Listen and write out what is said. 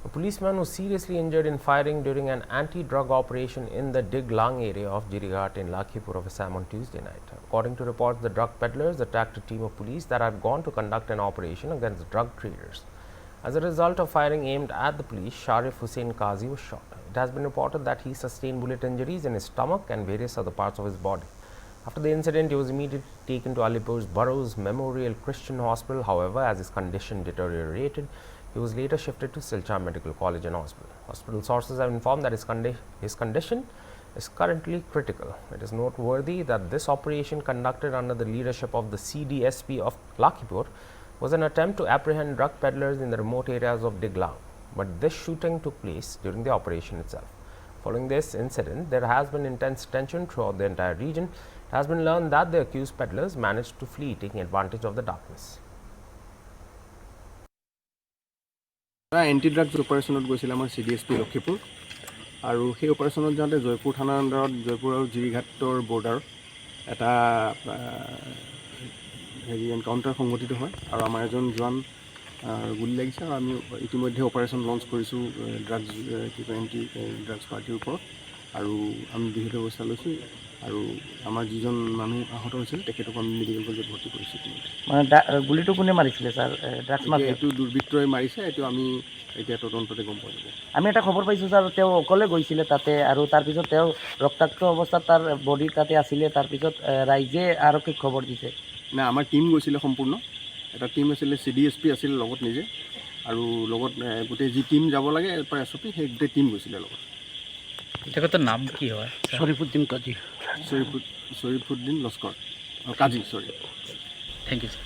A policeman was seriously injured in firing during an anti-drug operation in the Diglang area of Jirighat in Lakhipur of Assam on Tuesday night. According to reports, the drug peddlers attacked a team of police that had gone to conduct an operation against drug traders. As a result of firing aimed at the police, Sharif Hussain Qazi was shot. It has been reported that he sustained bullet injuries in his stomach and various other parts of his body. After the incident, he was immediately taken to Alipur's Burroughs Memorial Christian Hospital. However, as his condition deteriorated, he was later shifted to Silchar Medical College and Hospital. Hospital sources have informed that his condition is currently critical. It is noteworthy that this operation, conducted under the leadership of the CDSP of Lakhipur, was an attempt to apprehend drug peddlers in the remote areas of Diglang. But this shooting took place during the operation itself. Following this incident, there has been intense tension throughout the entire region. It has been learned that the accused peddlers managed to flee, taking advantage of the darkness. Anti drugs অপাৰেশ্যনত গৈছিল আমাৰ CDSP Lakhipur আৰু সেই অপাৰেশ্যনত যাওঁতে জয়পুৰ থানাৰ আণ্ডাৰত জয়পুৰ আৰু জিৰিঘাটৰ border এটা এনকাউণ্টাৰ সংঘটিত হয় আৰু আমাৰ এজন জোৱান গুলি লাগিছে আৰু আমি ইতিমধ্যে অপাৰেশ্যন লঞ্চ কৰিছোঁ ড্ৰাগছ এণ্টি ড্ৰাগছ পাৰ্টিৰ ওপৰত আৰু আমি বিহিত ব্যৱস্থা লৈছোঁ আৰু আমাৰ যিজন মানুহ আহত হৈছিল তেখেতক আমি মেডিকেল কলেজত ভৰ্তি কৰিছোঁ। মানে গুলিটো কোনে মাৰিছিলে ছাৰ? Drugs mafia? এইটো দুৰ্বৃত্তই মাৰিছে, এইটো আমি এতিয়া তদন্ততে গম পোৱা যাব। আমি এটা খবৰ পাইছোঁ ছাৰ, তেওঁ অকলে গৈছিলে তাতে আৰু তাৰপিছত তেওঁ ৰক্তাক্ত অৱস্থাত তাৰ বডি তাতে আছিলে, তাৰপিছত ৰাইজে আৰক্ষীক খবৰ দিছে। নাই, আমাৰ টীম গৈছিলে সম্পূৰ্ণ, এটা টীম আছিলে, CDSP আছিল লগত নিজে আৰু লগত গোটেই যি টীম যাব লাগে SOP সেই গোটেই টীম গৈছিলে লগত। তেখেতৰ নাম কি হয়? শৰীফুদ্দিন কাজী। শৰীফুদ্দিন Laskar Kazi, sorry. Thank you sir.